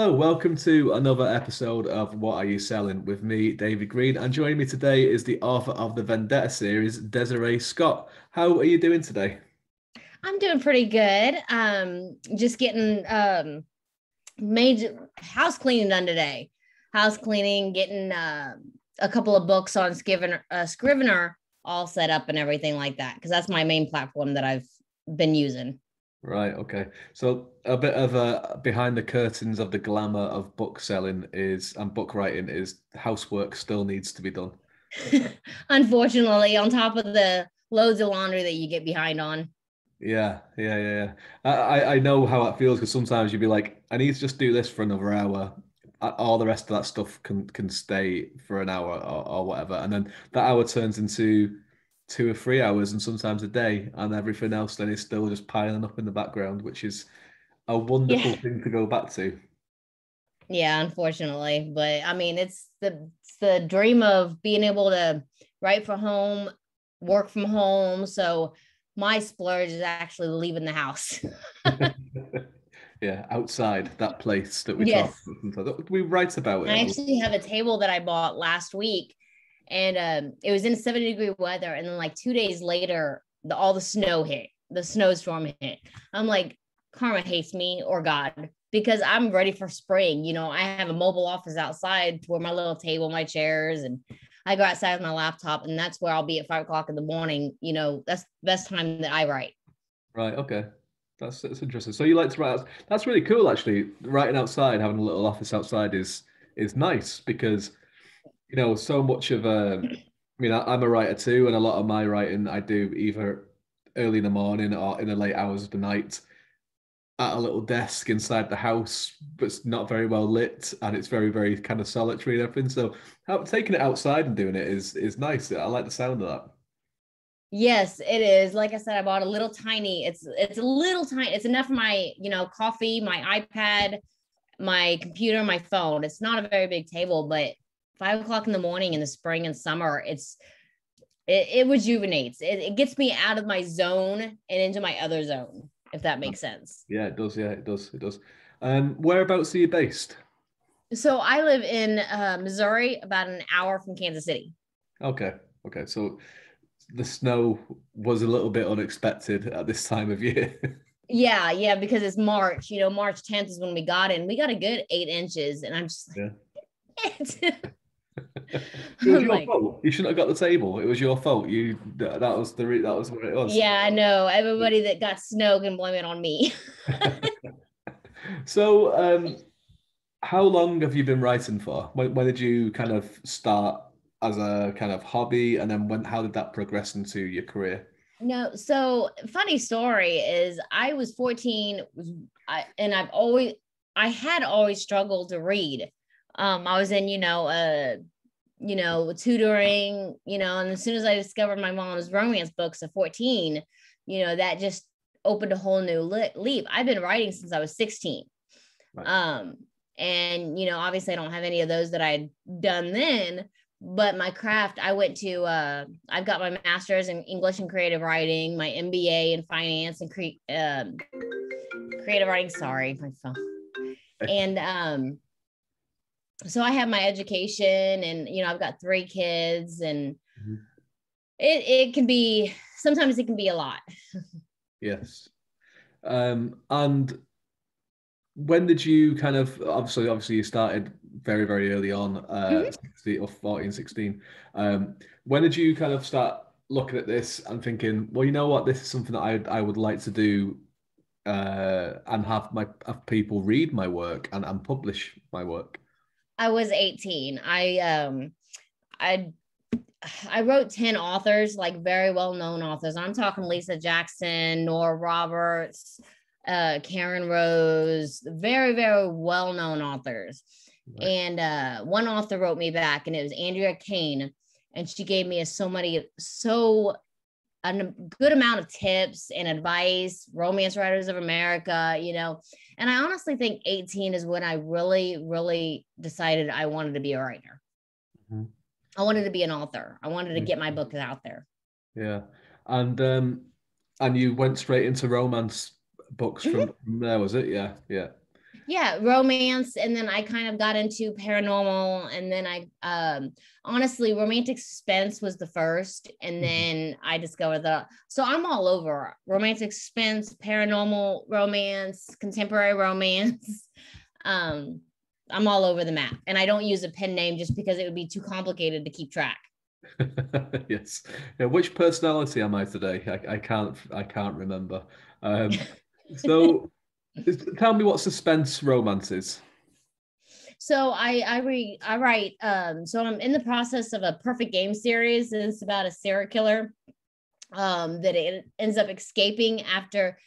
Hello, welcome to another episode of What Are You Selling with me, David Green, and joining me today is the author of the Vendetta series, Desiree Scott. How are you doing today? I'm doing pretty good. Just getting major house cleaning done today. House cleaning, getting a couple of books on Scrivener all set up and everything like that, because that's my main platform that I've been using. Right, okay. So a bit of a behind the curtains of the glamour of book selling is and book writing is housework still needs to be done. Unfortunately, on top of the loads of laundry that you get behind on. Yeah. I know how that feels because sometimes you'd be like, I need to just do this for another hour. All the rest of that stuff can stay for an hour or whatever, and then that hour turns into 2 or 3 hours, and sometimes a day, and everything else then is still just piling up in the background, which is a wonderful Yeah. thing to go back to. Yeah, unfortunately. But I mean, it's the dream of being able to write from home, work from home. So my splurge is actually leaving the house. Yeah, outside that place that we talk Yes. about sometimes. We write about I it. actually have a table that I bought last week, and it was in 70-degree weather. And then, like 2 days later, all the snow hit, the snowstorm hit. I'm like, karma hates me or God, because I'm ready for spring. I have a mobile office outside where my little table, my chairs, and I go outside with my laptop, and that's where I'll be at 5 o'clock in the morning. That's the best time that I write. Right, okay. That's interesting. So you like to write That's really cool actually. Writing outside, having a little office outside is nice because so much of I'm a writer too, and a lot of my writing I do either early in the morning or in the late hours of the night at a little desk inside the house, but it's not very well lit and it's very, very kind of solitary and everything. So taking it outside and doing it is nice. I like the sound of that. Yes, it is. Like I said, I bought a little tiny. It's a little tiny. It's enough for my, coffee, my iPad, my computer, my phone. It's not a very big table, but 5 o'clock in the morning in the spring and summer, it rejuvenates. It gets me out of my zone and into my other zone, if that makes sense. Yeah, it does. Yeah, it does. It does. Whereabouts are you based? So I live in Missouri, about an hour from Kansas City. Okay. Okay. So the snow was a little bit unexpected at this time of year. Yeah, because it's March. March 10th is when we got in. We got a good 8 inches, and I'm just Yeah. like, It was I'm your like, fault. You shouldn't have got the table. It was your fault. That was what it was. yeah, I know. Everybody that got snow can blame it on me. So, how long have you been writing for? When did you kind of start as a kind of hobby, and then how did that progress into your career? No, so funny story is I was 14, and I had always struggled to read. I was in, tutoring, and as soon as I discovered my mom's romance books at 14, that just opened a whole new leap. I've been writing since I was 16. Right. And obviously I don't have any of those that I'd done then, but my craft, I've got my master's in English and creative writing, my MBA in finance and creative writing. Sorry, my phone. And so I have my education, and I've got 3 kids, and Mhm. it can be, sometimes it can be a lot. Yes. And when did you kind of obviously you started very, very early on, Mhm. 16 or 14, 16. When did you kind of start looking at this and thinking, well, you know what, this is something that I would like to do, and have people read my work and publish my work? I was 18. I I wrote 10 authors, like very well-known authors. I'm talking Lisa Jackson, Nora Roberts, Karen Rose, very, very well-known authors. Right. And one author wrote me back, and it was Andrea Kane. And she gave me a good amount of tips and advice, Romance Writers of America, And I honestly think 18 is when I really, really decided I wanted to be a writer. Mhm. I wanted to be an author. I wanted to get my book out there. Yeah. And you went straight into romance books Mhm. from there, was it? Yeah, yeah. Yeah, romance, and then I kind of got into paranormal, and then I honestly, romantic suspense was the first, and then I discovered the, so I'm all over romantic suspense, paranormal romance, contemporary romance. um I'm all over the map, and I don't use a pen name just because it would be too complicated to keep track. Yes. Yeah, which personality am I today? I can't remember. Um, so tell me what suspense romance is. So I write, so I'm in the process of a perfect game series, and it's about a serial killer that it ends up escaping after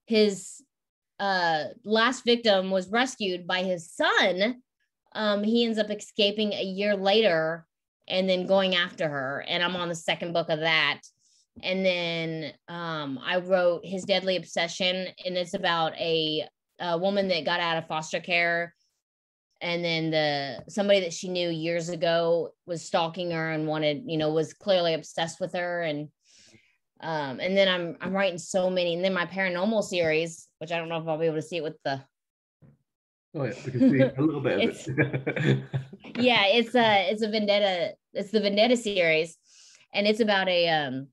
his last victim was rescued by his son. He ends up escaping a year later and then going after her, and I'm on the second book of that. And then I wrote His Deadly Obsession, and it's about a woman that got out of foster care, and then somebody that she knew years ago was stalking her and wanted, was clearly obsessed with her. And then I'm writing so many, and then my paranormal series, which I don't know if I'll be able to see it with the Oh yeah, we can see a little bit of it's it. yeah, it's a vendetta, it's the Vendetta series, and it's about a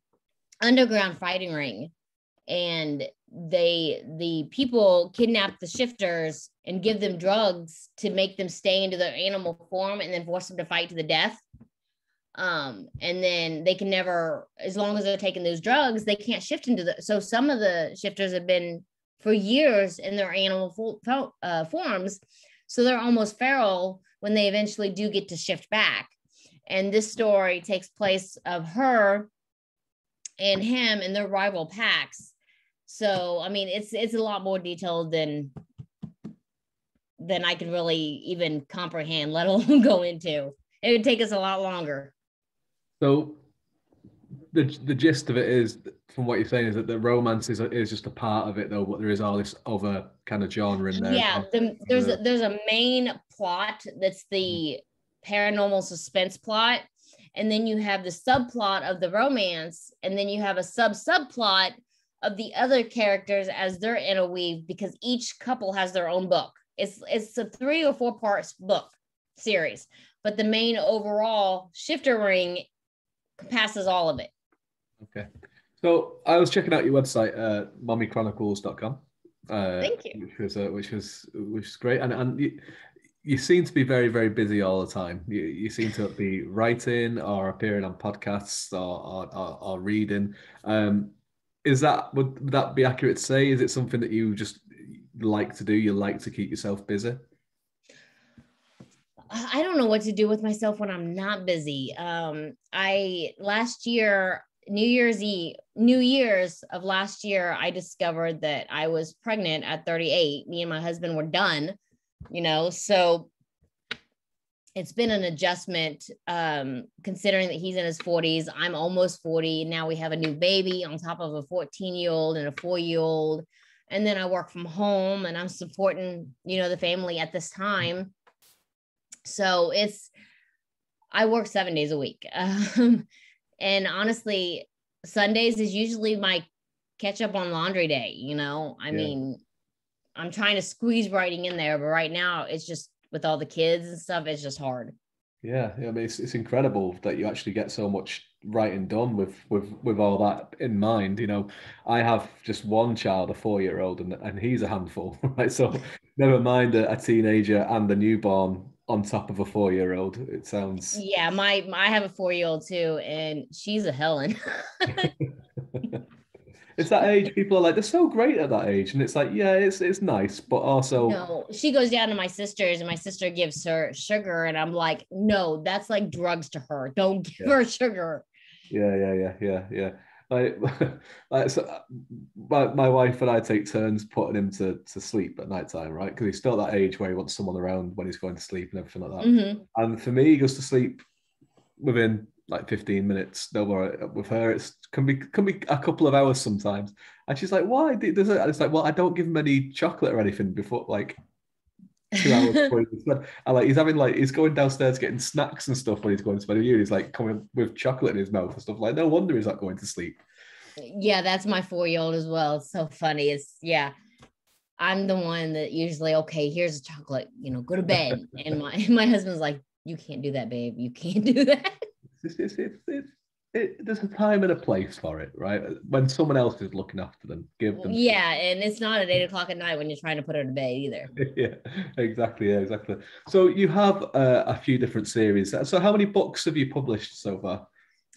underground fighting ring, and the people kidnap the shifters and give them drugs to make them stay into their animal form, and then force them to fight to the death. And then they can never, as long as they're taking those drugs, they can't shift into so some of the shifters have been for years in their animal forms, so they're almost feral when they eventually do get to shift back. And this story takes place of her and him and their rival packs. So I mean, it's a lot more detailed than I can really even comprehend, let alone go into. It would take us a lot longer. So the gist of it is, from what you're saying, is that the romance is just a part of it, though, but there is all this other kind of genre in there. Yeah, there's a main plot that's the paranormal suspense plot, and then you have the subplot of the romance, and then you have a subplot of the other characters as they're interweaved, because each couple has their own book. It's a 3 or 4 parts book series, but the main overall shifter ring passes all of it. Okay. So I was checking out your website, mommychronicles.com, Thank you. which was great, and you seem to be very, very busy all the time. You seem to be writing or appearing on podcasts or reading. Would that be accurate to say? Is it something that you just like to do? You like to keep yourself busy? I don't know what to do with myself when I'm not busy. I last year, New Year's of last year, I discovered that I was pregnant at 38. Me and my husband were done, so it's been an adjustment, considering that he's in his 40s. I'm almost 40. Now we have a new baby on top of a 14-year-old and a 4-year-old. And then I work from home, and I'm supporting, the family at this time. So I work 7 days a week. And honestly, Sundays is usually my catch up on laundry day. I mean, I'm trying to squeeze writing in there, but right now it's just with all the kids and stuff, it's just hard. Yeah, I mean, it's incredible that you actually get so much writing done with all that in mind. I have just one child, a 4-year-old, and he's a handful, right? So never mind a teenager and a newborn on top of a 4-year-old. It sounds. Yeah, I have a 4-year-old too, and she's a Helen. It's that age. People are like, they're so great at that age, and it's like, yeah, it's nice, but also. No, she goes down to my sister's, and my sister gives her sugar, and I'm like, no, that's like drugs to her. Don't give her sugar. Yeah. So my wife and I take turns putting him to sleep at night time, right? Because he's still at that age where he wants someone around when he's going to sleep and everything like that. Mm-hmm. And for me, he goes to sleep within like 15 minutes. No more. With her, it can be a couple of hours sometimes. And she's like, "Why?" And it's like, well, I don't give him any chocolate or anything before, like, 2 hours before he goes to bed. And he's going downstairs getting snacks and stuff when he's going to bed. He's like coming with chocolate in his mouth and stuff. Like, no wonder he's not going to sleep. Yeah, that's my 4-year-old as well. It's so funny. I'm the one that usually, okay, here's a chocolate, go to bed. And my husband's like, you can't do that, babe. You can't do that. There's a time and a place for it, right? When someone else is looking after them, give them. Yeah, and it's not at 8 o'clock at night when you're trying to put her to bed either. Yeah, exactly. Yeah, exactly. So you have a few different series. So how many books have you published so far?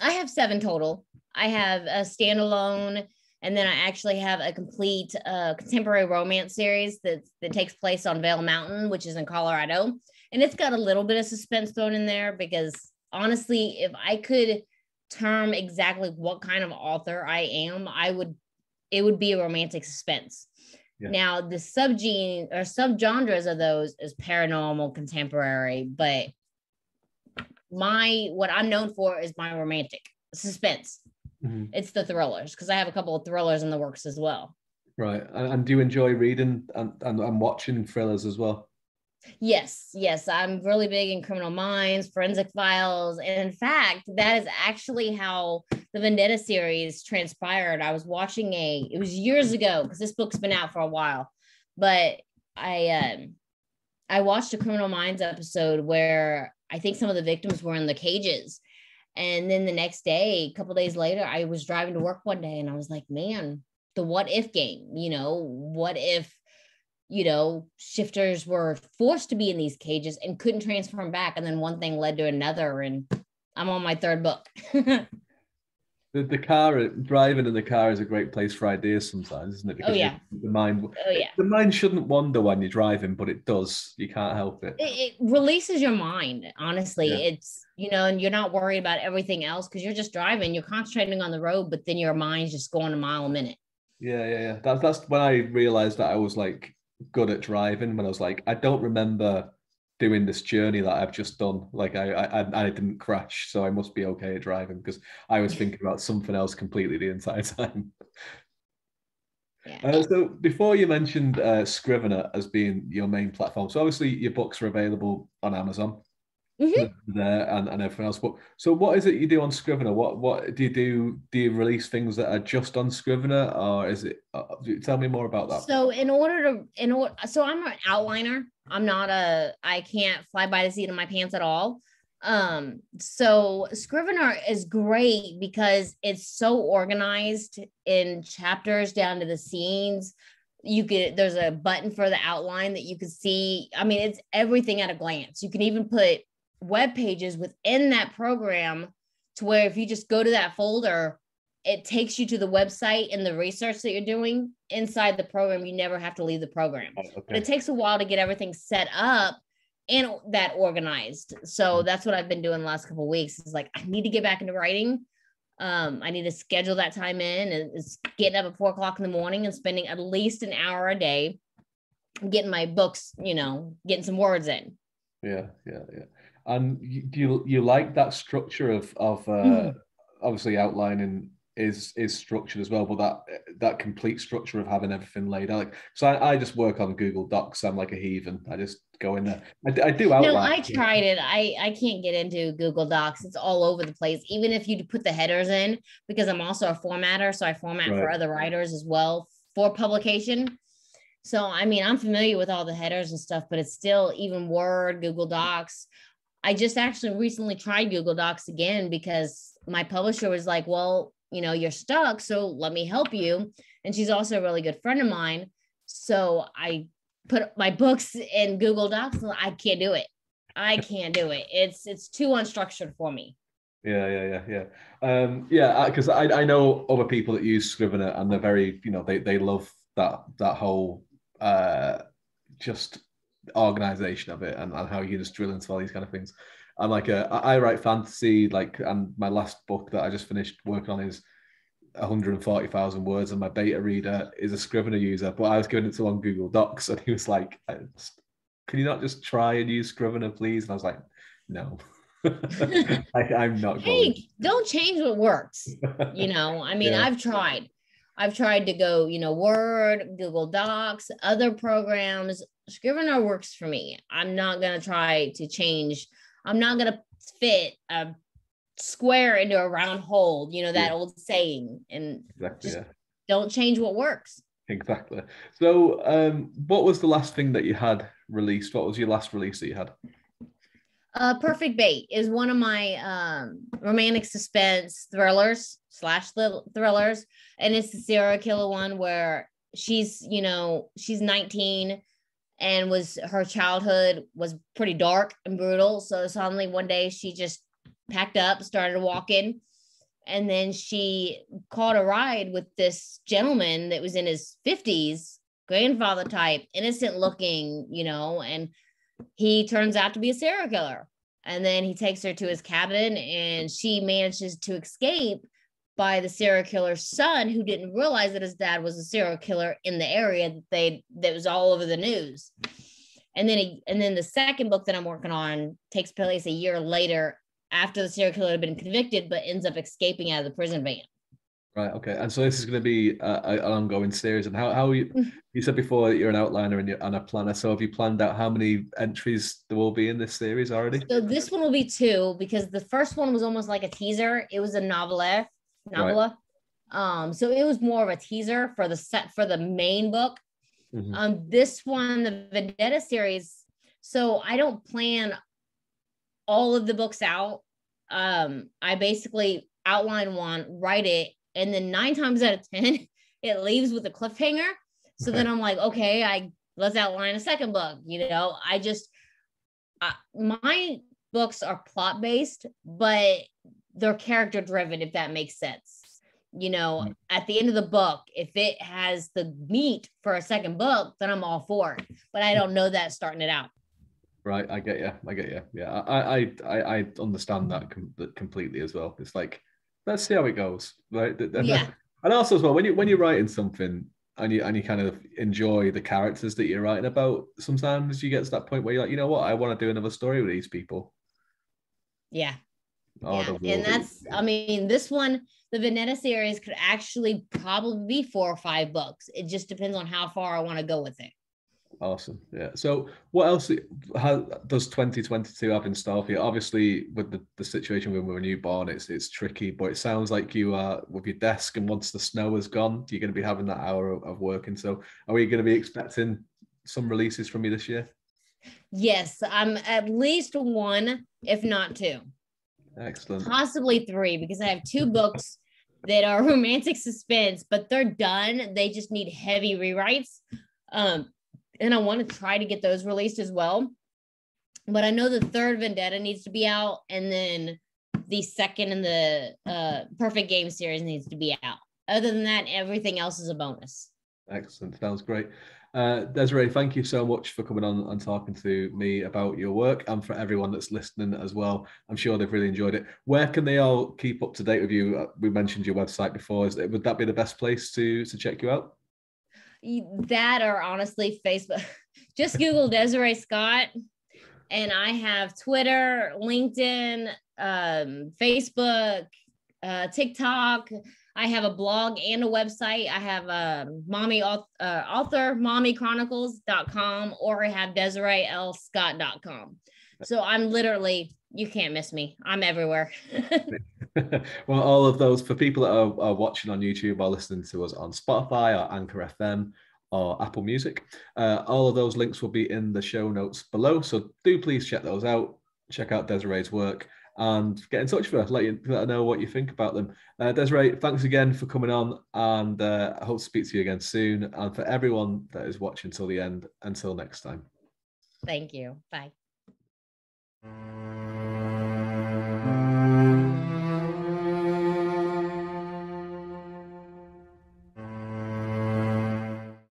I have 7 total. I have a standalone, and then I actually have a complete contemporary romance series that takes place on Vail Mountain, which is in Colorado. And it's got a little bit of suspense thrown in there because honestly, if I could term exactly what kind of author I am, it would be a romantic suspense. Yeah. Now the subgenres of those is paranormal, contemporary, but what I'm known for is my romantic suspense. Mm-hmm. It's the thrillers, because I have a couple of thrillers in the works as well. Right. And do you enjoy reading and watching thrillers as well? Yes. I'm really big in Criminal Minds, Forensic Files. And in fact, that is actually how the Vendetta series transpired. I was watching it was years ago, because this book's been out for a while, but I watched a Criminal Minds episode where I think some of the victims were in the cages. And then the next day, a couple days later, I was driving to work one day and I was like, man, the what if game, what if, shifters were forced to be in these cages and couldn't transform back. And then one thing led to another. And I'm on my 3rd book. Driving in the car is a great place for ideas sometimes, isn't it? Because the mind shouldn't wander when you're driving, but it does. You can't help it. It releases your mind, honestly. Yeah. It's, and you're not worried about everything else because you're just driving. You're concentrating on the road, but then your mind's just going a mile a minute. Yeah. That's when I realized that I was like good at driving, when I was like, I don't remember doing this journey that I've just done. Like I didn't crash, so I must be okay at driving, because I was thinking about something else completely the entire time. Yeah. So before you mentioned Scrivener as being your main platform, so obviously your books are available on Amazon. Mm-hmm. There and everything else. But so what is it you do on Scrivener? What do you do? Do you release things that are just on Scrivener, or is it? Tell me more about that. So so I'm an outliner. I can't fly by the seat of my pants at all. So Scrivener is great because it's so organized in chapters down to the scenes. There's a button for the outline that you can see. I mean, it's everything at a glance. You can even put web pages within that program to where if you just go to that folder, it takes you to the website and the research that you're doing inside the program. You never have to leave the program. Okay. But it takes a while to get everything set up and that organized. So that's what I've been doing the last couple of weeks. Is like, I need to get back into writing. I need to schedule that time in, and it's getting up at 4 o'clock in the morning and spending at least an hour a day getting my books, getting some words in. Yeah. And do you like that structure of obviously outlining is structured as well, but that complete structure of having everything laid out? Like, so I just work on Google Docs. I'm like a heathen. I just go in there. I do outline. No, I tried it. I can't get into Google Docs. It's all over the place. Even if you put the headers in, because I'm also a formatter, so I format for other writers as well for publication. So, I mean, I'm familiar with all the headers and stuff, but it's still even Word, Google Docs. I just actually recently tried Google Docs again because my publisher was like, well, you're stuck, so let me help you. And she's also a really good friend of mine. So I put my books in Google Docs, and I can't do it. It's too unstructured for me. Yeah. Because I know other people that use Scrivener, and they're very, they love that whole just organization of it, and how you just drill into all these kind of things. And like I write fantasy, and my last book that I just finished working on is 140,000 words, and my beta reader is a Scrivener user, but I was giving it to him on Google Docs, and he was like, can you not just try and use Scrivener, please? And I was like, no. I'm not going. Hey, don't change what works. I mean, yeah. I've tried to go, Word, Google Docs, other programs. Scrivener works for me. I'm not going to try to change. I'm not going to fit a square into a round hole, that old saying. And don't change what works. Exactly. So, what was the last thing that you had released? What was your last release that you had? Perfect Bait is one of my romantic suspense thrillers slash thrillers, and it's the serial killer one where she's 19 and was her childhood was pretty dark and brutal. So suddenly one day she just packed up, started walking, and then she caught a ride with this gentleman that was in his 50s, grandfather type, innocent looking, and he turns out to be a serial killer. And then he takes her to his cabin and she manages to escape by the serial killer's son, who didn't realize that his dad was a serial killer in the area that was all over the news. And then the second book that I'm working on takes place a year later after the serial killer had been convicted, but ends up escaping out of the prison van. Right. Okay. And so this is going to be an ongoing series. And how you said before that you're an outliner and a planner. So have you planned out how many entries there will be in this series already? So this one will be 2 because the first one was almost like a teaser. It was a novella. Right. So it was more of a teaser for the main book. Mm-hmm. This one, the Vendetta series. So I don't plan all of the books out. I basically outline one, write it, and then 9 times out of 10, it leaves with a cliffhanger. So then I'm like, okay, let's outline a second book. My books are plot based, but they're character driven, if that makes sense. At the end of the book, if it has the meat for a second book, then I'm all for it. But I don't know that starting it out. Right, I get you. Yeah, I understand that completely as well. It's like, let's see how it goes, right? Yeah. And also as well, when you're writing something and you kind of enjoy the characters that you're writing about, sometimes you get to that point where you're like, you know what, I want to do another story with these people. Yeah. Oh, Yeah. the And world. this one, the Vanetta series could actually probably be 4 or 5 books. It just depends on how far I want to go with it. Awesome. Yeah. So what else does 2022 have in store for you? Obviously, with the situation when we were newborn, it's tricky, but it sounds like you are with your desk, and once the snow is gone, you're going to be having that hour of working. So are we going to be expecting some releases from you this year? Yes, I'm at least 1, if not 2. Excellent. Possibly 3, because I have 2 books that are romantic suspense, but they're done. They just need heavy rewrites. And I want to try to get those released as well. But I know the 3rd Vendetta needs to be out, and then the 2nd in the Perfect Game series needs to be out. Other than that, everything else is a bonus. Excellent. Sounds great. Desiree, thank you so much for coming on and talking to me about your work, and for everyone that's listening as well. I'm sure they've really enjoyed it. Where can they all keep up to date with you? We mentioned your website before. Would that be the best place to check you out? That, or honestly, Facebook. Just Google Desiree Scott, and I have Twitter, LinkedIn, Facebook, TikTok. I have a blog and a website. I have a mommy author, mommychronicles.com, or I have DesireeLScott.com. So I'm literally, you can't miss me. I'm everywhere. Well, all of those, for people that are watching on YouTube or listening to us on Spotify or Anchor FM or Apple Music, all of those links will be in the show notes below. So do please check those out. Check out Desiree's work and get in touch with her. Let her know what you think about them. Desiree, thanks again for coming on, and I hope to speak to you again soon. And for everyone that is watching till the end, until next time. Thank you. Bye.